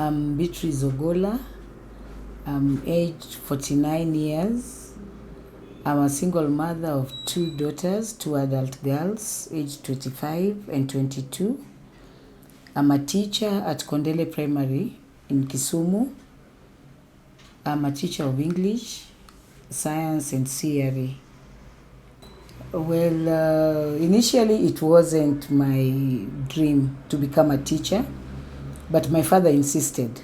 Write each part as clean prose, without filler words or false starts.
I'm Beatrice Ogolla. I'm aged 49 years. I'm a single mother of 2 daughters, 2 adult girls, aged 25 and 22. I'm a teacher at Kondele Primary in Kisumu. I'm a teacher of English, science and CRE. Well, initially it wasn't my dream to become a teacher, but my father insisted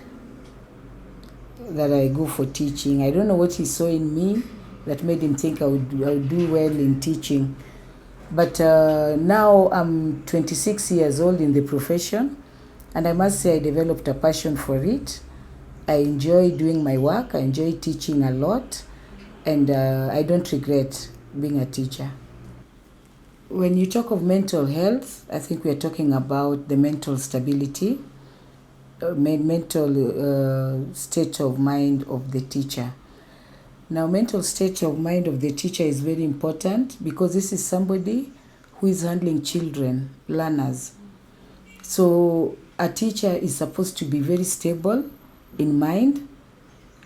that I go for teaching. I don't know what he saw in me that made him think I would do well in teaching. But now I'm 26 years old in the profession, and I must say I developed a passion for it. I enjoy doing my work, I enjoy teaching a lot, and I don't regret being a teacher. When you talk of mental health, I think we are talking about the mental stability, mental state of mind of the teacher. Now, mental state of mind of the teacher is very important because this is somebody who is handling children, learners. So a teacher is supposed to be very stable in mind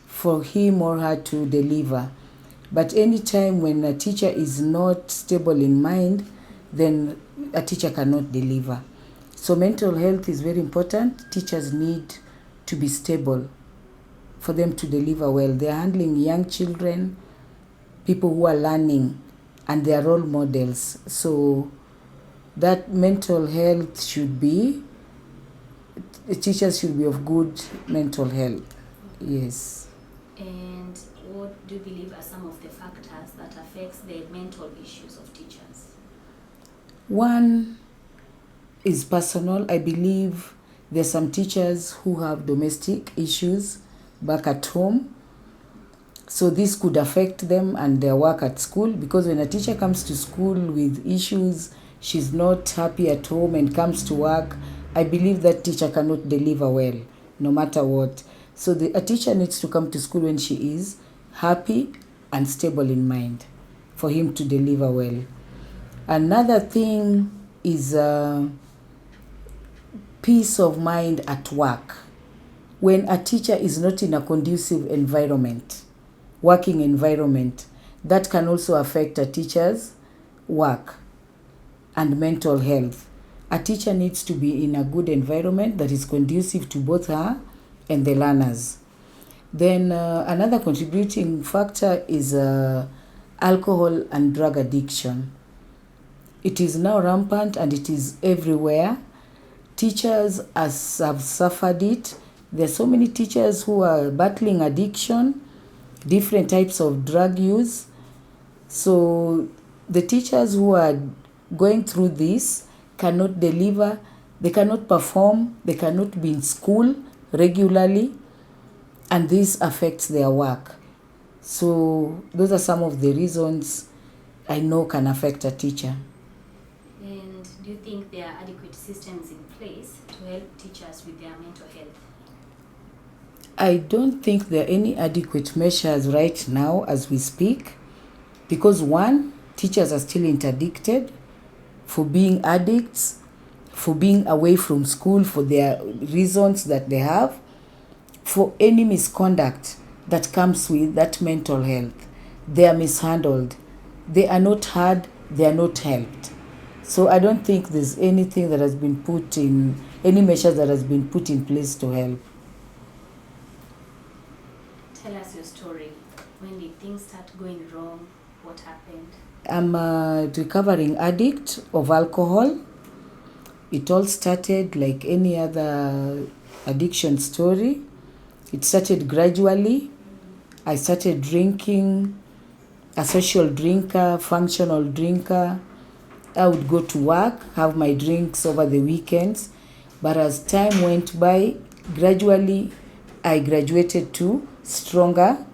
for him or her to deliver. But anytime when a teacher is not stable in mind, then a teacher cannot deliver. So mental health is very important. Teachers need to be stable for them to deliver well. They are handling young children, people who are learning, and they are role models. So that mental health should be, teachers should be of good mental health. Yes. And what do you believe are some of the factors that affects the mental issues of teachers? One is personal. I believe there's some teachers who have domestic issues back at home. So this could affect them and their work at school, because when a teacher comes to school with issues, she's not happy at home and comes to work, I believe that teacher cannot deliver well, no matter what. So a teacher needs to come to school when she is happy and stable in mind for him to deliver well. Another thing is peace of mind at work. When a teacher is not in a conducive environment, working environment, that can also affect a teacher's work and mental health. A teacher needs to be in a good environment that is conducive to both her and the learners. Then another contributing factor is alcohol and drug addiction. It is now rampant and it is everywhere. Teachers have suffered it. There are so many teachers who are battling addiction, different types of drug use. So the teachers who are going through this cannot deliver, they cannot perform, they cannot be in school regularly, and this affects their work. So those are some of the reasons I know can affect a teacher. And do you think there are adequate systems in place to help teachers with their mental health? I don't think there are any adequate measures right now as we speak, because one, teachers are still interdicted for being addicts, for being away from school for their reasons that they have, for any misconduct that comes with that mental health. They are mishandled. They are not heard, they are not helped. So I don't think there's anything that has been put in, any measures that has been put in place to help. Tell us your story. When did things start going wrong? What happened? I'm a recovering addict of alcohol. It all started like any other addiction story. It started gradually. I started drinking, a social drinker, functional drinker. I would go to work, have my drinks over the weekends. But as time went by, gradually I graduated to stronger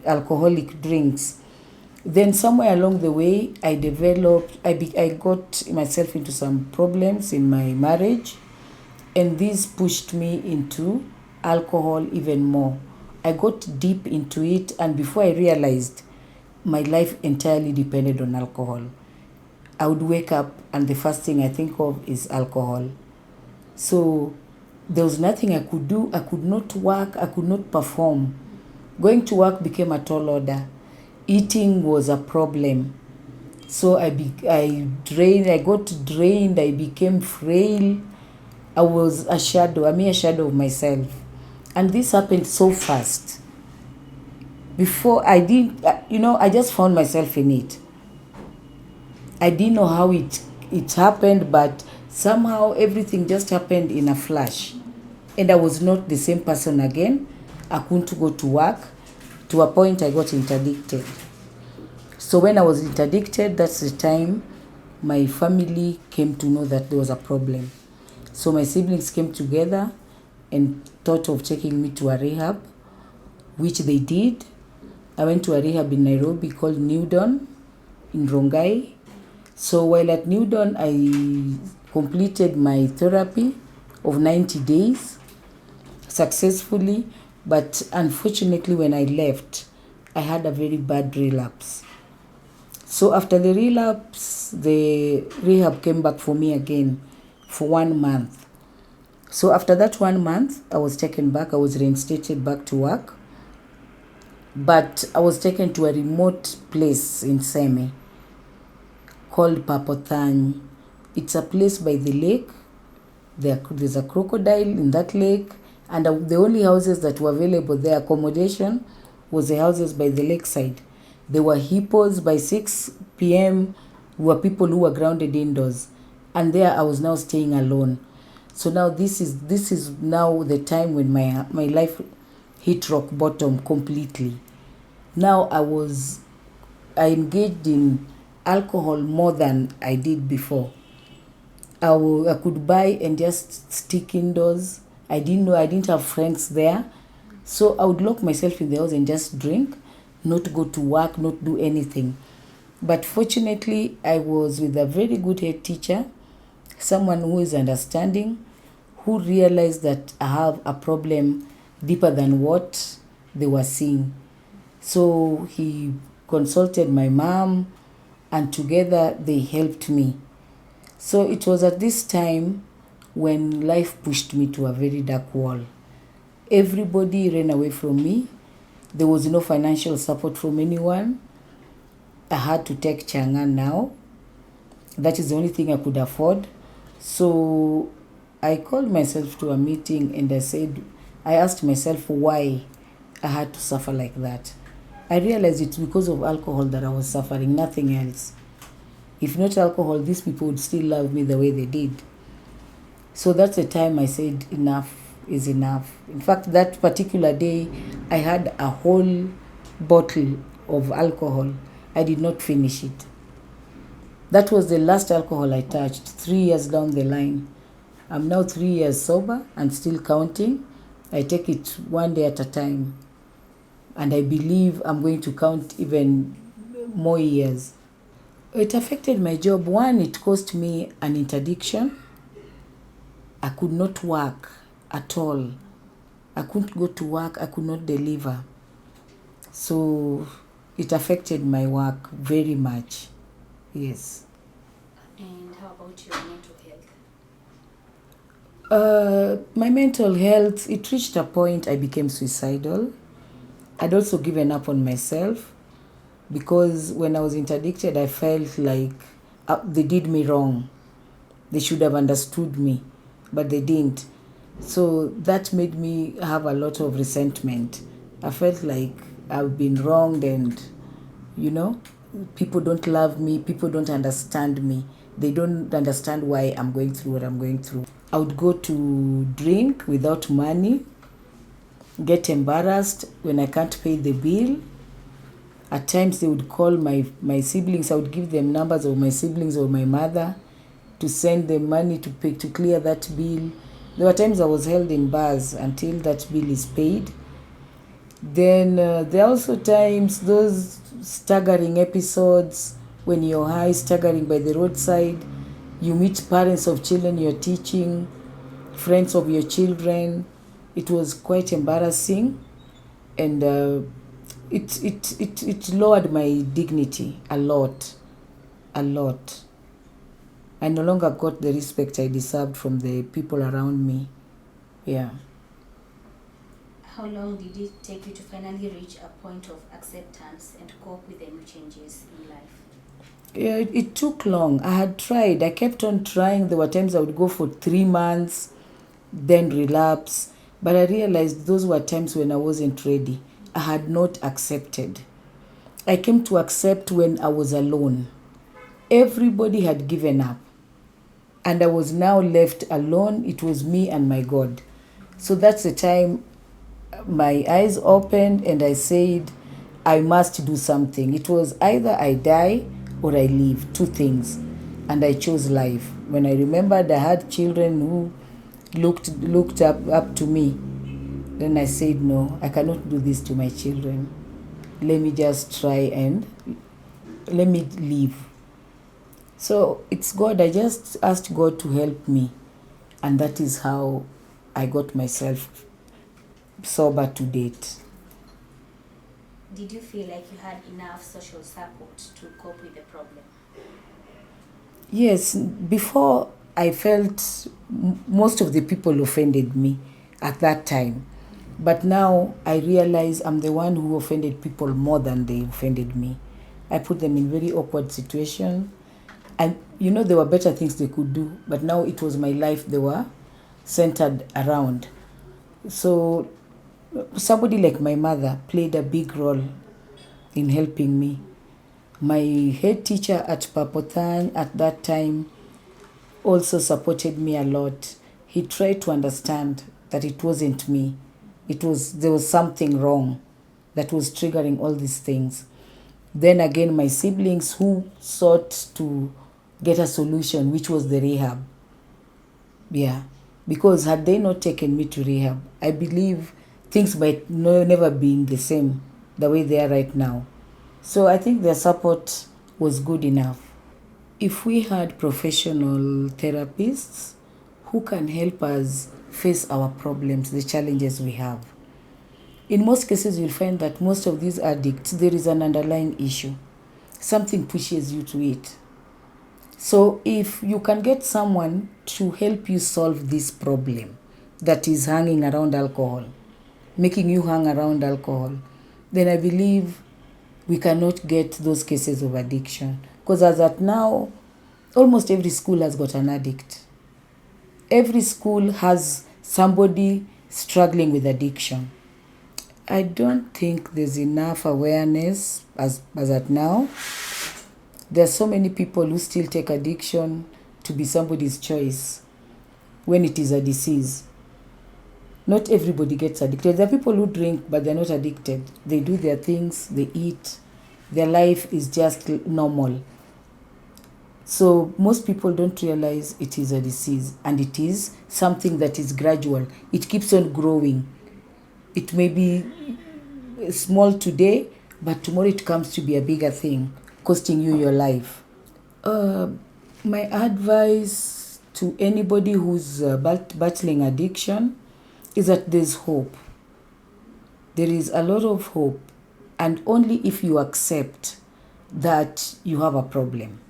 alcoholic drinks. Then somewhere along the way, I got myself into some problems in my marriage, and this pushed me into alcohol even more. I got deep into it, and before I realized, my life entirely depended on alcohol. I would wake up and the first thing I think of is alcohol. So There was nothing I could do. I could not work. I could not perform. Going to work became a tall order. Eating was a problem. So I got drained. I became frail. I was a mere shadow of myself. And this happened so fast. Before I did, I just found myself in it. I didn't know how it happened, but somehow everything just happened in a flash. And I was not the same person again. I couldn't go to work. To a point, I got interdicted. So when I was interdicted, that's the time my family came to know that there was a problem. So my siblings came together and thought of taking me to a rehab, which they did. I went to a rehab in Nairobi called New Dawn in Rongai. So while at New Dawn, I completed my therapy of 90 days successfully. But unfortunately, when I left, I had a very bad relapse. So after the relapse, the rehab came back for me again for 1 month. So after that 1 month, I was taken back. I was reinstated back to work. But I was taken to a remote place in Seme called Papothany. It's a place by the lake. There's a crocodile in that lake. And the only houses that were available there, accommodation, was the houses by the lakeside. There were hippos. By 6 p.m. were people who were grounded indoors. And there I was now staying alone. So now this is now the time when my life hit rock bottom completely. Now I engaged in alcohol more than I did before. I could buy and just stick indoors. I didn't have friends there. So I would lock myself in the house and just drink, not go to work, not do anything. But fortunately, I was with a very good head teacher, someone who is understanding, who realized that I have a problem deeper than what they were seeing. So he consulted my mom, and together they helped me. So it was at this time when life pushed me to a very dark wall. Everybody ran away from me. There was no financial support from anyone. I had to take Changa now. That is the only thing I could afford. So I called myself to a meeting and I asked myself why I had to suffer like that. I realized it's because of alcohol that I was suffering, nothing else. If not alcohol, these people would still love me the way they did. So that's the time I said enough is enough. In fact, that particular day, I had a whole bottle of alcohol. I did not finish it. That was the last alcohol I touched 3 years down the line. I'm now 3 years sober and still counting. I take it one day at a time. And I believe I'm going to count even more years. It affected my job. One, it caused me an interdiction. I could not work at all. I couldn't go to work. I could not deliver. So it affected my work very much. Yes. And how about your mental health? My mental health, it reached a point I became suicidal. I'd also given up on myself because when I was interdicted, I felt like they did me wrong. They should have understood me, but they didn't. So that made me have a lot of resentment. I felt like I've been wronged and, people don't love me, people don't understand me. They don't understand why I'm going through what I'm going through. I would go to drink without money, get embarrassed when I can't pay the bill. At times they would call my siblings. I would give them numbers of my siblings or my mother to send them money to pay, to clear that bill. There were times I was held in bars until that bill is paid. Then there are also times, those staggering episodes when you're high, staggering by the roadside. You meet parents of children you're teaching, friends of your children. It was quite embarrassing, and it lowered my dignity a lot. I no longer got the respect I deserved from the people around me. Yeah. How long did it take you to finally reach a point of acceptance and cope with the new changes in life? Yeah, it took long. I had tried. I kept on trying. There were times I would go for 3 months, then relapse. But I realized those were times when I wasn't ready. I had not accepted. I came to accept when I was alone. Everybody had given up. And I was now left alone. It was me and my God. So that's the time my eyes opened and I said, I must do something. It was either I die or I live, two things. And I chose life. When I remembered I had children who looked up to me, then I said, no, I cannot do this to my children. Let me just try and let me live. So it's God. I just asked God to help me. And that is how I got myself sober to date. Did you feel like you had enough social support to cope with the problem? Yes, before I felt most of the people offended me at that time. But now I realize I'm the one who offended people more than they offended me. I put them in very awkward situations. And there were better things they could do, but now it was my life they were centered around. So somebody like my mother played a big role in helping me. My head teacher at Papothan at that time also supported me a lot. He tried to understand that it wasn't me. There was something wrong that was triggering all these things. Then again, my siblings who sought to get a solution, which was the rehab. Yeah, because had they not taken me to rehab, I believe things might never be the same the way they are right now. So I think their support was good enough. If we had professional therapists who can help us face our problems, the challenges we have, in most cases you'll find that most of these addicts, there is an underlying issue. Something pushes you to it. So if you can get someone to help you solve this problem that is hanging around alcohol, making you hang around alcohol, then I believe we cannot get those cases of addiction. Because as at now, almost every school has got an addict. Every school has somebody struggling with addiction. I don't think there's enough awareness as at now. There are so many people who still take addiction to be somebody's choice when it is a disease. Not everybody gets addicted. There are people who drink, but they're not addicted. They do their things, they eat. Their life is just normal. So most people don't realize it is a disease, and it is something that is gradual. It keeps on growing. It may be small today, but tomorrow it comes to be a bigger thing, costing you your life. My advice to anybody who's battling addiction is that there's hope. There is a lot of hope, and only if you accept that you have a problem.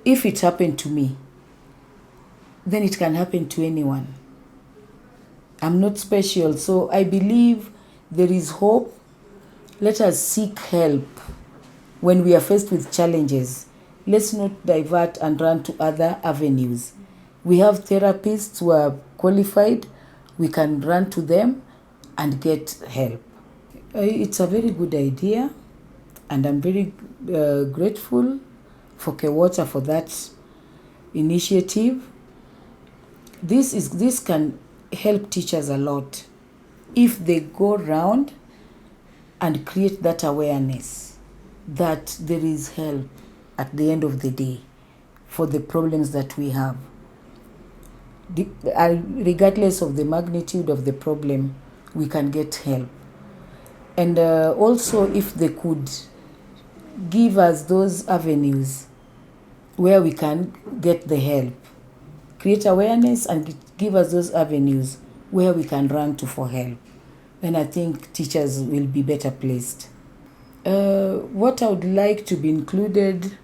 If it happened to me, then it can happen to anyone. I'm not special, so I believe there is hope. Let us seek help when we are faced with challenges. Let's not divert and run to other avenues. We have therapists who are qualified. We can run to them and get help. It's a very good idea, and I'm very grateful for Kewater for that initiative. This can help teachers a lot if they go around and create that awareness that there is help at the end of the day for the problems that we have. Regardless of the magnitude of the problem, we can get help. And also, if they could give us those avenues where we can get the help, create awareness and give us those avenues where we can run to for help, then I think teachers will be better placed. What I would like to be included,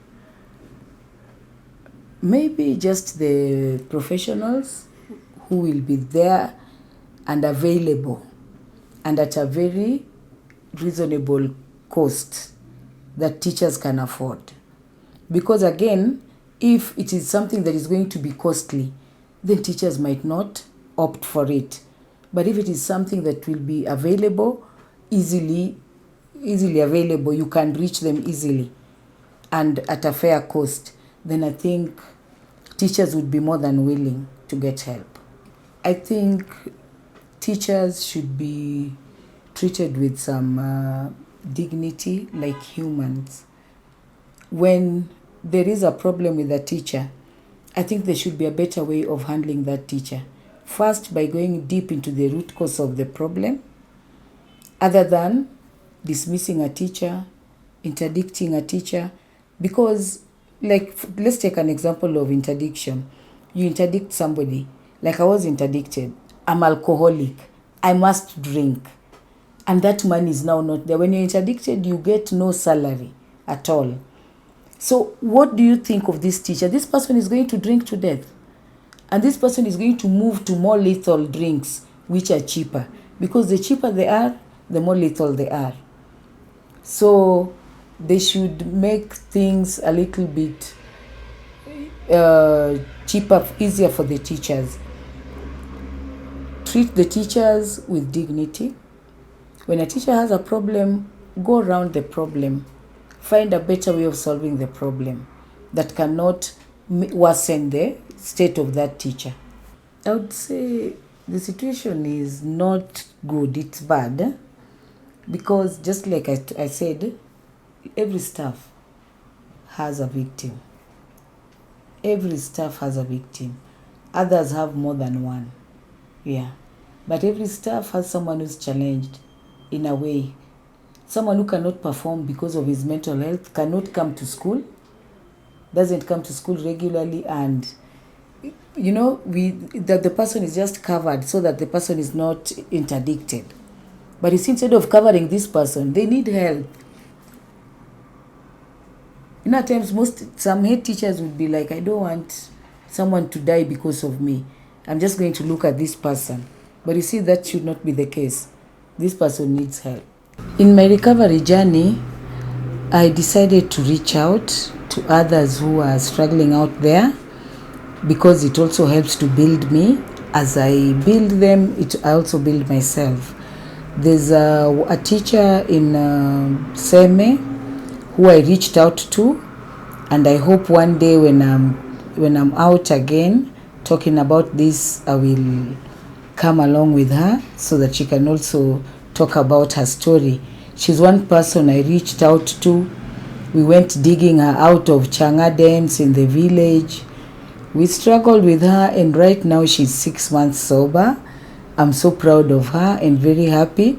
maybe just the professionals who will be there and available and at a very reasonable cost that teachers can afford. Because again, if it is something that is going to be costly, then teachers might not opt for it. But if it is something that will be available, easily available, you can reach them easily and at a fair cost, then I think teachers would be more than willing to get help. I think teachers should be treated with some dignity like humans. When there is a problem with a teacher, I think there should be a better way of handling that teacher. First, by going deep into the root cause of the problem, other than dismissing a teacher, interdicting a teacher. Because, like, let's take an example of interdiction. You interdict somebody, like I was interdicted. I'm alcoholic. I must drink. And that money is now not there. When you're interdicted, you get no salary at all. So what do you think of this teacher? This person is going to drink to death. And this person is going to move to more lethal drinks, which are cheaper. Because the cheaper they are, the more lethal they are. So they should make things a little bit cheaper, easier for the teachers. Treat the teachers with dignity. When a teacher has a problem, go around the problem. Find a better way of solving the problem that cannot worsen the state of that teacher. I would say the situation is not good, it's bad. Because just like I said, every staff has a victim. Every staff has a victim. Others have more than one. Yeah. But every staff has someone who's challenged in a way. Someone who cannot perform because of his mental health, cannot come to school, doesn't come to school regularly, and that the person is just covered so that the person is not interdicted. But instead of covering this person, they need help. At times, some head teachers would be like, I don't want someone to die because of me. I'm just going to look at this person. But you see, that should not be the case. This person needs help. In my recovery journey, I decided to reach out to others who are struggling out there because it also helps to build me. As I build them, I also build myself. There's a teacher in Seme who I reached out to, and I hope one day when I'm out again talking about this, I will come along with her so that she can also talk about her story. She's one person I reached out to. We went digging her out of Changa dams in the village. We struggled with her, and right now she's 6 months sober. I'm so proud of her and very happy.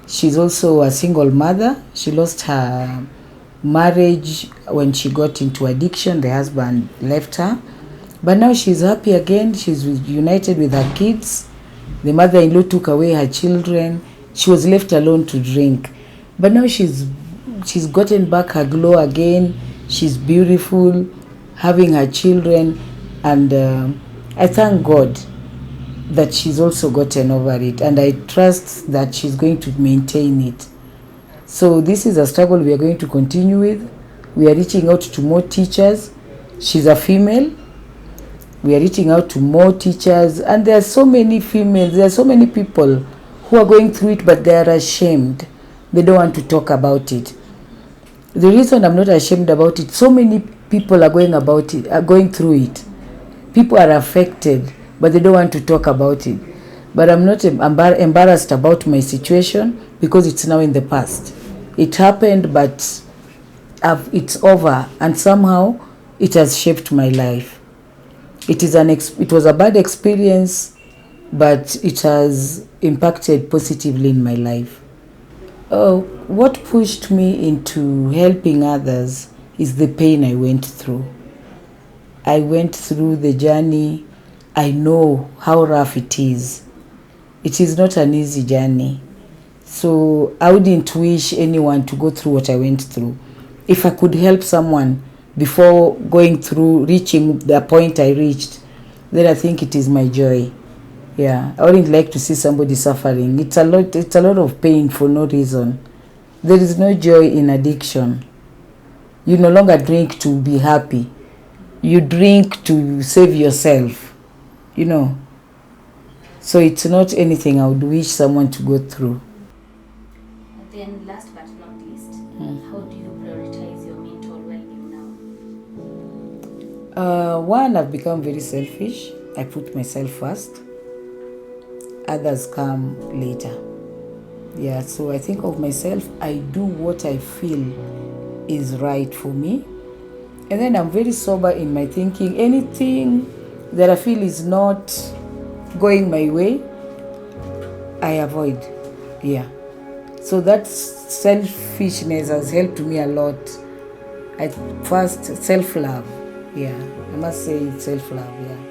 She's also a single mother. She lost her marriage when she got into addiction. The husband left her. But now she's happy again. She's reunited with her kids. The mother-in-law took away her children. She was left alone to drink. But now she's gotten back her glow again. She's beautiful, having her children. And I thank God that she's also gotten over it. And I trust that she's going to maintain it. So this is a struggle we are going to continue with. We are reaching out to more teachers. She's a female. We are reaching out to more teachers. And there are so many females, there are so many people who are going through it, but they are ashamed. They don't want to talk about it. The reason I'm not ashamed about it, so many people are going through it. People are affected, but they don't want to talk about it. But I'm not embarrassed about my situation because it's now in the past. It happened, but it's over, and somehow it has shaped my life. It was a bad experience, but it has impacted positively in my life. What pushed me into helping others is the pain I went through. I went through the journey. I know how rough it is. It is not an easy journey. So I wouldn't wish anyone to go through what I went through. If I could help someone before reaching the point I reached, then I think it is my joy. Yeah, I wouldn't like to see somebody suffering. It's a lot of pain for no reason. There is no joy in addiction. You no longer drink to be happy. You drink to save yourself, you know. So it's not anything I would wish someone to go through. And then last but not least, how do you prioritize your mental well-being now? One, I've become very selfish. I put myself first. Others come later. Yeah, so I think of myself, I do what I feel is right for me. And then I'm very sober in my thinking. Anything that I feel is not going my way, I avoid. Yeah. So that selfishness has helped me a lot. First, self-love. Yeah, I must say self-love. Yeah.